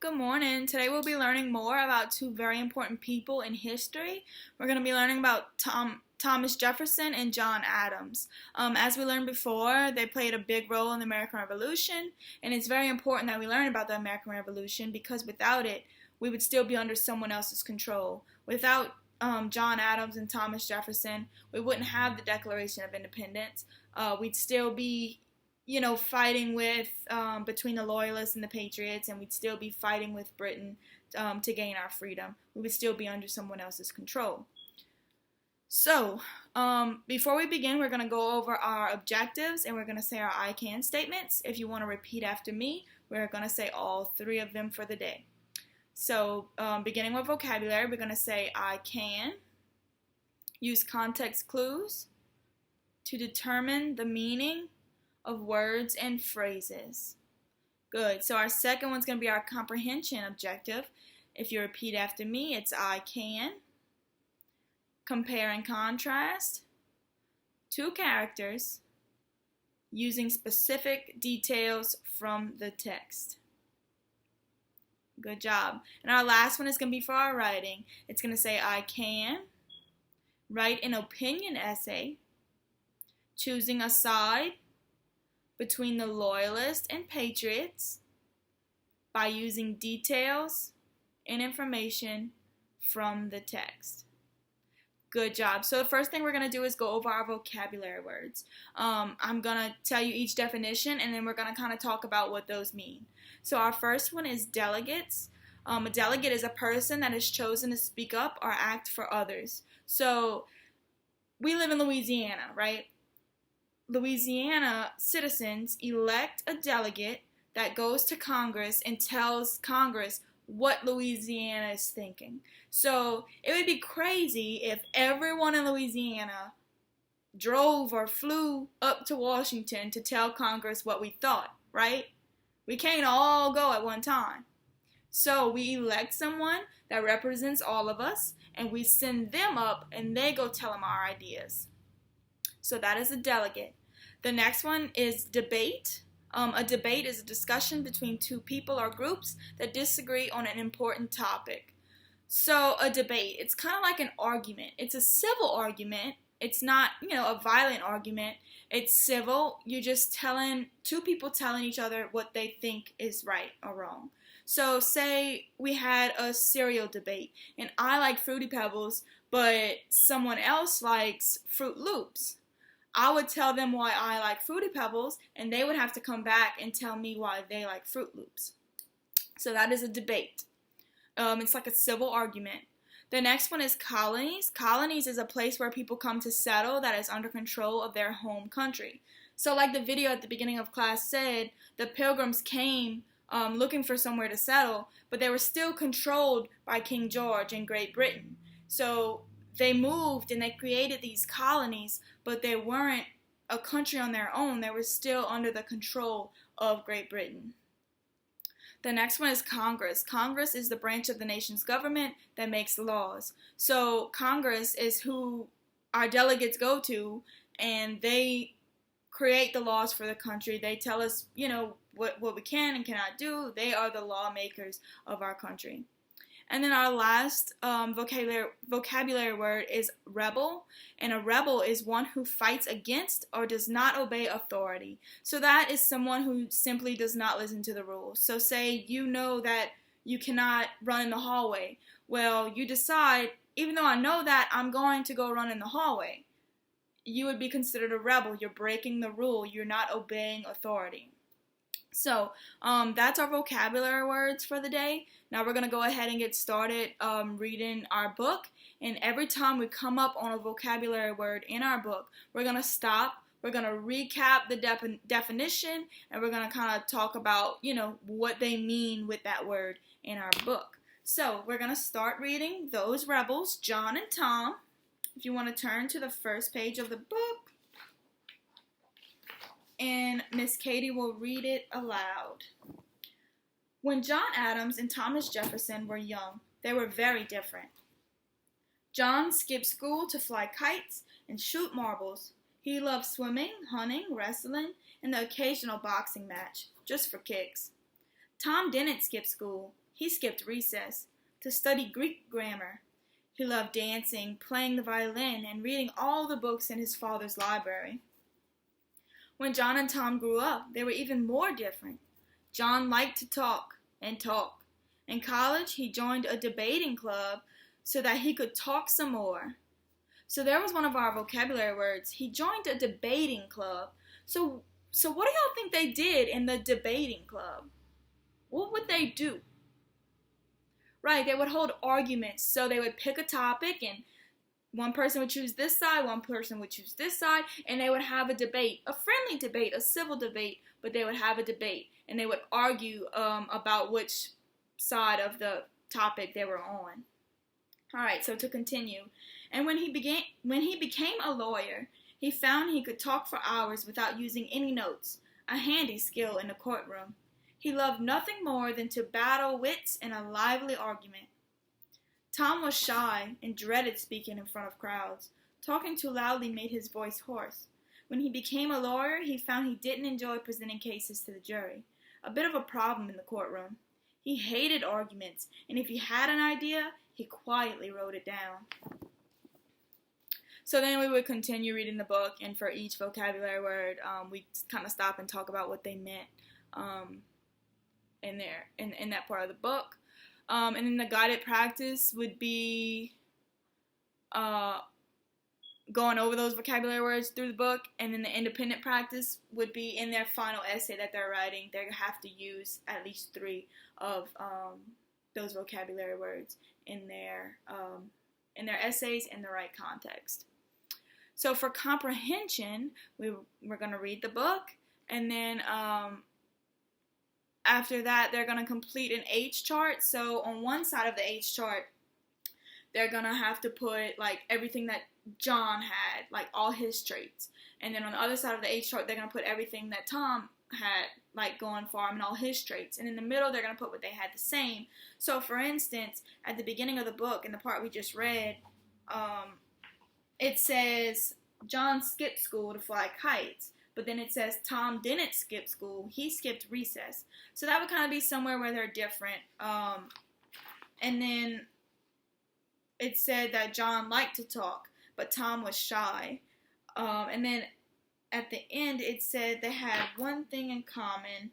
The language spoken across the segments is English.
Good morning. Today we'll be learning more about two very important people in history. We're going to be learning about Thomas Jefferson and John Adams. As we learned before, they played a big role in the American Revolution, and it's very important that we learn about the American Revolution because without it, we would still be under someone else's control. Without John Adams and Thomas Jefferson, we wouldn't have the Declaration of Independence. We'd still be fighting with between the Loyalists and the Patriots, and we'd still be fighting with Britain to gain our freedom. We would still be under someone else's control. So, before we begin, we're going to go over our objectives, and we're going to say our I can statements. If you want to repeat after me, we're going to say all three of them for the day. So, beginning with vocabulary, we're going to say I can. Use context clues to determine the meaning of words and phrases. Good. So our second one's going to be our comprehension objective. If you repeat after me, it's I can. Compare and contrast two characters using specific details from the text. Good job. And our last one is going to be for our writing. It's going to say I can write an opinion essay choosing a side between the Loyalists and Patriots by using details and information from the text. Good job. So the first thing we're going to do is go over our vocabulary words. I'm going to tell you each definition, and then we're going to kind of talk about what those mean. So our first one is delegates. A delegate is a person that is chosen to speak up or act for others. So we live in Louisiana, right? Louisiana citizens elect a delegate that goes to Congress and tells Congress what Louisiana is thinking. So it would be crazy if everyone in Louisiana drove or flew up to Washington to tell Congress what we thought, right? We can't all go at one time. So we elect someone that represents all of us, and we send them up, and they go tell them our ideas. So that is a delegate. The next one is debate. A debate is a discussion between two people or groups that disagree on an important topic. So a debate, it's kind of like an argument. It's a civil argument. It's not, a violent argument. It's civil. You're just two people telling each other what they think is right or wrong. So say we had a cereal debate, and I like Fruity Pebbles, but someone else likes Fruit Loops. I would tell them why I like Fruity Pebbles, and they would have to come back and tell me why they like Fruit Loops. So that is a debate. It's like a civil argument. The next one is colonies. Colonies is a place where people come to settle that is under control of their home country. So like the video at the beginning of class said, the Pilgrims came looking for somewhere to settle, but they were still controlled by King George in Great Britain. So they moved and they created these colonies, but they weren't a country on their own. They were still under the control of Great Britain. The next one is Congress. Congress is the branch of the nation's government that makes laws. So Congress is who our delegates go to, and they create the laws for the country. They tell us, what we can and cannot do. They are the lawmakers of our country. And then our last vocabulary word is rebel. And a rebel is one who fights against or does not obey authority. So that is someone who simply does not listen to the rules. So say you know that you cannot run in the hallway. Well, you decide, even though I know that, I'm going to go run in the hallway. You would be considered a rebel. You're breaking the rule. You're not obeying authority. So that's our vocabulary words for the day. Now we're going to go ahead and get started reading our book. And every time we come up on a vocabulary word in our book, we're going to stop. We're going to recap the definition, and we're going to kind of talk about, what they mean with that word in our book. So we're going to start reading Those Rebels, John and Tom. If you want to turn to the first page of the book, and Miss Katie will read it aloud. When John Adams and Thomas Jefferson were young, they were very different. John skipped school to fly kites and shoot marbles. He loved swimming, hunting, wrestling, and the occasional boxing match, just for kicks. Tom didn't skip school. He skipped recess to study Greek grammar. He loved dancing, playing the violin, and reading all the books in his father's library. When John and Tom grew up, they were even more different. John liked to talk and talk. In college, he joined a debating club so that he could talk some more. So there was one of our vocabulary words. He joined a debating club. So what do y'all think they did in the debating club? What would they do? Right, they would hold arguments. So they would pick a topic, and one person would choose this side, one person would choose this side, and they would have a debate, a friendly debate, a civil debate, but they would have a debate, and they would argue about which side of the topic they were on. All right, so to continue. And when he became a lawyer, he found he could talk for hours without using any notes, a handy skill in the courtroom. He loved nothing more than to battle wits in a lively argument. Tom was shy and dreaded speaking in front of crowds. Talking too loudly made his voice hoarse. When he became a lawyer, he found he didn't enjoy presenting cases to the jury, a bit of a problem in the courtroom. He hated arguments, and if he had an idea, he quietly wrote it down. So then we would continue reading the book, and for each vocabulary word, we kind of stop and talk about what they meant in that part of the book. And then the guided practice would be going over those vocabulary words through the book, and then the independent practice would be in their final essay that they're writing. They have to use at least 3 of those vocabulary words in their essays in the right context. So for comprehension, we're going to read the book, and then after that, they're going to complete an H chart. So on one side of the H chart, they're going to have to put like everything that John had, like all his traits. And then on the other side of the H chart, they're going to put everything that Tom had, like going for him and all his traits. And in the middle, they're going to put what they had the same. So for instance, at the beginning of the book, in the part we just read, it says John skipped school to fly kites. But then it says Tom didn't skip school. He skipped recess. So that would kind of be somewhere where they're different. And then it said that John liked to talk, but Tom was shy. And then at the end, it said they had one thing in common.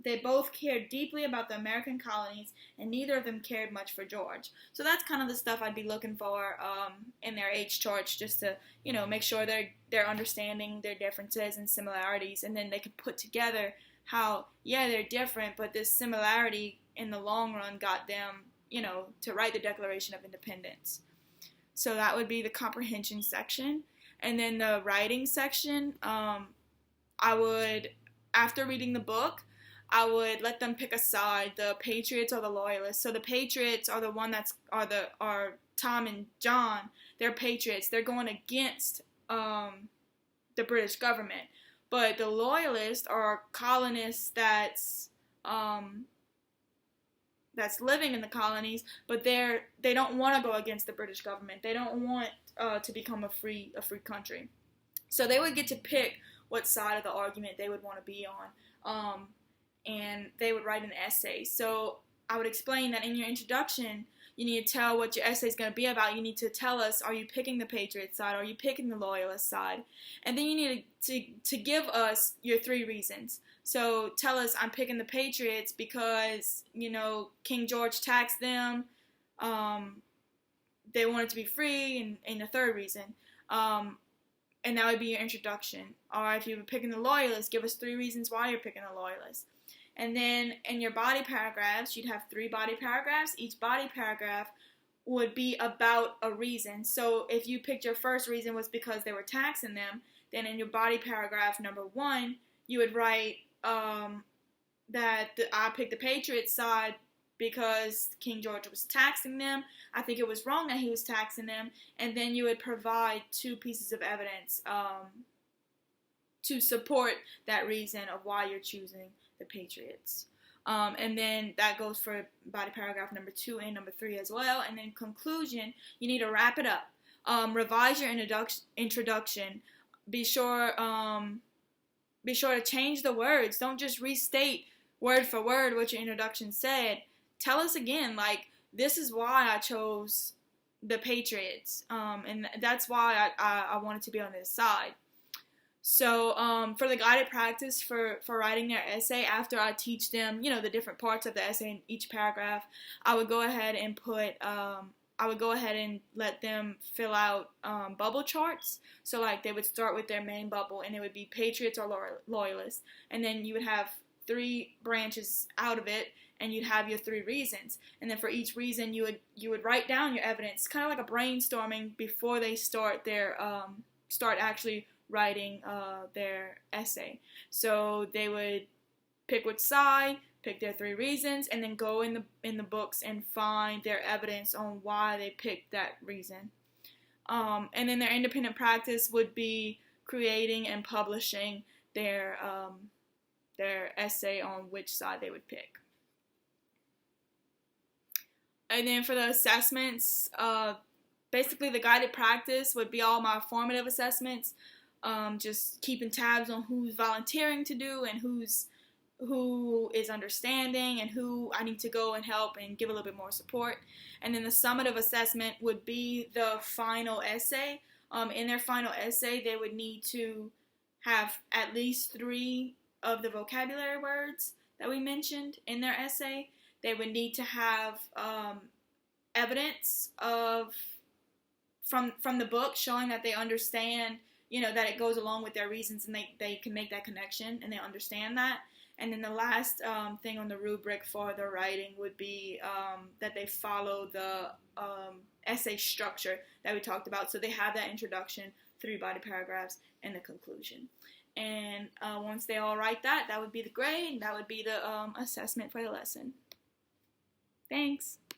They both cared deeply about the American colonies, and neither of them cared much for George. So that's kind of the stuff I'd be looking for in their H charts, just to, make sure they're understanding their differences and similarities, and then they could put together how, they're different, but this similarity in the long run got them, to write the Declaration of Independence. So that would be the comprehension section. And then the writing section, after reading the book, I would let them pick a side, the Patriots or the Loyalists. So the Patriots are the one are Tom and John. They're Patriots. They're going against the British government. But the Loyalists are colonists that's living in the colonies, but they don't want to go against the British government. They don't want to become a free country. So they would get to pick what side of the argument they would want to be on, and they would write an essay. So I would explain that in your introduction, you need to tell what your essay is going to be about. You need to tell us, are you picking the Patriot side, or are you picking the Loyalist side? And then you need to give us your 3 reasons. So tell us, I'm picking the Patriots because, King George taxed them, they wanted to be free, and the 3rd reason. And that would be your introduction. Or if you were picking the Loyalists, give us 3 reasons why you're picking the Loyalists. And then in your body paragraphs, you'd have 3 body paragraphs. Each body paragraph would be about a reason. So if you picked your first reason was because they were taxing them, then in your body paragraph number 1, you would write that I picked the Patriots side because King George was taxing them. I think it was wrong that he was taxing them. And then you would provide 2 pieces of evidence to support that reason of why you're choosing the Patriots. And then that goes for body paragraph number 2 and number 3 as well. And then conclusion, you need to wrap it up. Revise your introduction. Be sure to change the words. Don't just restate word for word what your introduction said, tell us again, like, this is why I chose the Patriots, and that's why I wanted to be on this side. So for the guided practice for writing their essay, after I teach them, you know, the different parts of the essay in each paragraph, I would go ahead and let them fill out bubble charts. So like they would start with their main bubble, and it would be Patriots or Loyalists, and then you would have 3 branches out of it, and you'd have your 3 reasons. And then for each reason, you would write down your evidence, kind of like a brainstorming before they start actually writing their essay. So they would pick which side, pick their 3 reasons, and then go in the books and find their evidence on why they picked that reason. And then their independent practice would be creating and publishing their essay on which side they would pick. And then for the assessments, basically the guided practice would be all my formative assessments, just keeping tabs on who's volunteering to do and who is understanding and who I need to go and help and give a little bit more support. And then the summative assessment would be the final essay. In their final essay, they would need to have at least 3 of the vocabulary words that we mentioned in their essay. They would need to have evidence from the book showing that they understand, you know, that it goes along with their reasons, and they can make that connection and they understand that. And then the last thing on the rubric for the writing would be that they follow the essay structure that we talked about. So they have that introduction, 3 body paragraphs, and the conclusion. And once they all write that, that would be the grade, and that would be the assessment for the lesson. Thanks.